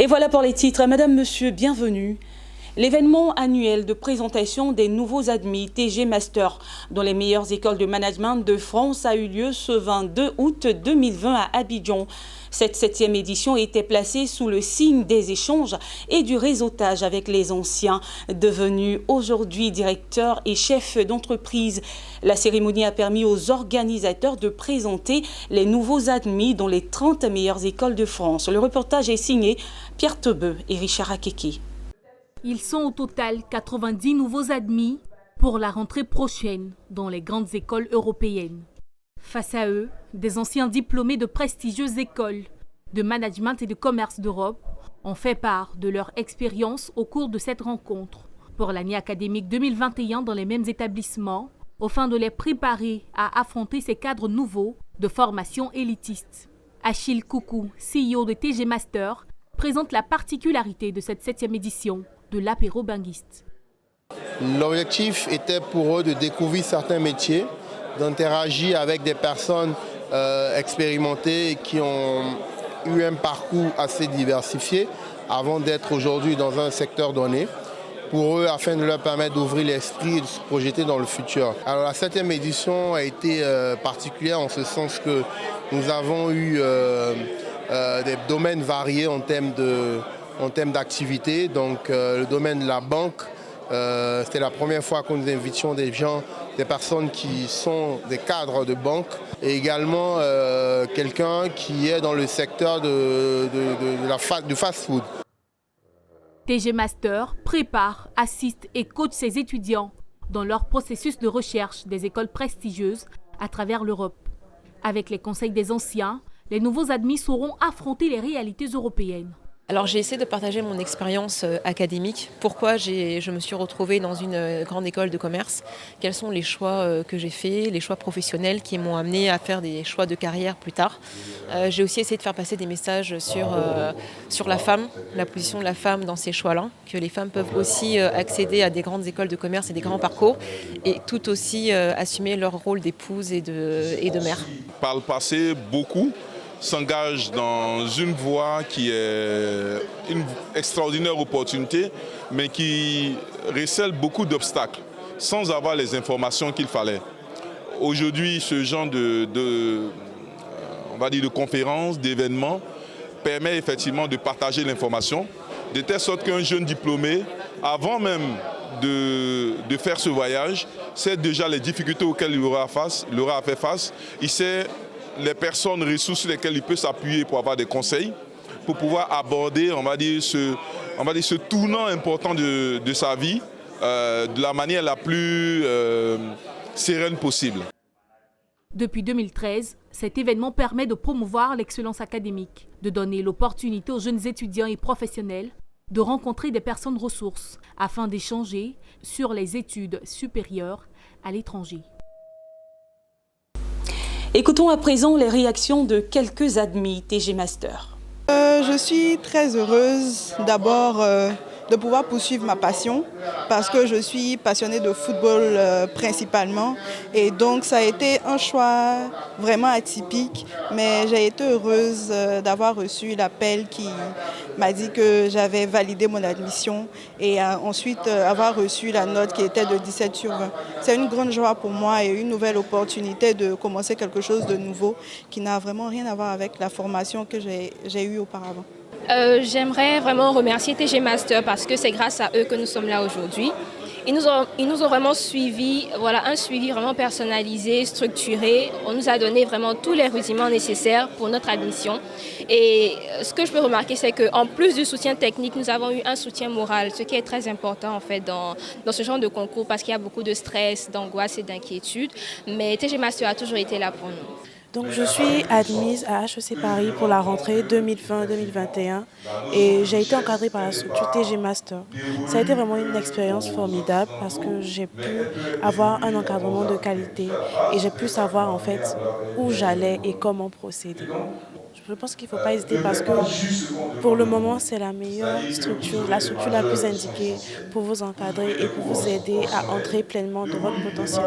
Et voilà pour les titres. Madame, Monsieur, bienvenue. L'événement annuel de présentation des nouveaux admis TG Master dans les meilleures écoles de management de France a eu lieu ce 22 août 2020 à Abidjan. Cette 7e édition était placée sous le signe des échanges et du réseautage avec les anciens, devenus aujourd'hui directeurs et chefs d'entreprise. La cérémonie a permis aux organisateurs de présenter les nouveaux admis dans les 30 meilleures écoles de France. Le reportage est signé Pierre Tebeu et Richard Akeki. Ils sont au total 90 nouveaux admis pour la rentrée prochaine dans les grandes écoles européennes. Face à eux, des anciens diplômés de prestigieuses écoles de management et de commerce d'Europe ont fait part de leur expérience au cours de cette rencontre pour l'année académique 2021 dans les mêmes établissements, afin de les préparer à affronter ces cadres nouveaux de formation élitiste. Achille Coucou, CEO de TG Master, présente la particularité de cette 7e édition de l'apéro binguiste. L'objectif était pour eux de découvrir certains métiers, d'interagir avec des personnes expérimentées qui ont eu un parcours assez diversifié avant d'être aujourd'hui dans un secteur donné, pour eux afin de leur permettre d'ouvrir l'esprit et de se projeter dans le futur. Alors la 7e édition a été particulière en ce sens que nous avons eu des domaines variés en termes d'activité. Donc le domaine de la banque, c'était la première fois que nous invitions des personnes qui sont des cadres de banque, et également quelqu'un qui est dans le secteur du fast-food. TG Master prépare, assiste et coach ses étudiants dans leur processus de recherche des écoles prestigieuses à travers l'Europe. Avec les conseils des anciens, les nouveaux admis sauront affronter les réalités européennes. Alors j'ai essayé de partager mon expérience académique. Pourquoi je me suis retrouvée dans une grande école de commerce. Quels sont les choix que j'ai faits, les choix professionnels qui m'ont amené à faire des choix de carrière plus tard. J'ai aussi essayé de faire passer des messages sur la femme, la position de la femme dans ces choix-là, que les femmes peuvent aussi accéder à des grandes écoles de commerce et des grands parcours, et tout aussi assumer leur rôle d'épouse et de mère. Par le passé, beaucoup s'engage dans une voie qui est une extraordinaire opportunité, mais qui recèle beaucoup d'obstacles, sans avoir les informations qu'il fallait. Aujourd'hui, ce genre on va dire de conférences, d'événements, permet effectivement de partager l'information, de telle sorte qu'un jeune diplômé, avant même de faire ce voyage, sait déjà les difficultés auxquelles il aura fait face. Il sait les personnes, ressources sur lesquelles il peut s'appuyer pour avoir des conseils, pour pouvoir aborder, on va dire, ce tournant important de sa vie de la manière la plus sereine possible. Depuis 2013, cet événement permet de promouvoir l'excellence académique, de donner l'opportunité aux jeunes étudiants et professionnels de rencontrer des personnes ressources afin d'échanger sur les études supérieures à l'étranger. Écoutons à présent les réactions de quelques admis TG Master. Je suis très heureuse d'abord de pouvoir poursuivre ma passion, parce que je suis passionnée de football principalement, et donc ça a été un choix vraiment atypique, mais j'ai été heureuse d'avoir reçu l'appel qui m'a dit que j'avais validé mon admission, et ensuite avoir reçu la note qui était de 17 sur 20. C'est une grande joie pour moi et une nouvelle opportunité de commencer quelque chose de nouveau qui n'a vraiment rien à voir avec la formation que j'ai eue auparavant. J'aimerais vraiment remercier TG Master parce que c'est grâce à eux que nous sommes là aujourd'hui. Ils nous ont vraiment suivi, voilà, un suivi vraiment personnalisé, structuré. On nous a donné vraiment tous les rudiments nécessaires pour notre admission. Et ce que je peux remarquer, c'est qu'en plus du soutien technique, nous avons eu un soutien moral, ce qui est très important en fait dans ce genre de concours, parce qu'il y a beaucoup de stress, d'angoisse et d'inquiétude. Mais TG Master a toujours été là pour nous. Donc je suis admise à HEC Paris pour la rentrée 2020-2021 et j'ai été encadrée par la structure TG Master. Ça a été vraiment une expérience formidable parce que j'ai pu avoir un encadrement de qualité et j'ai pu savoir en fait où j'allais et comment procéder. Je pense qu'il ne faut pas hésiter parce que pour le moment c'est la meilleure structure, la structure la plus indiquée pour vous encadrer et pour vous aider à entrer pleinement dans votre potentiel.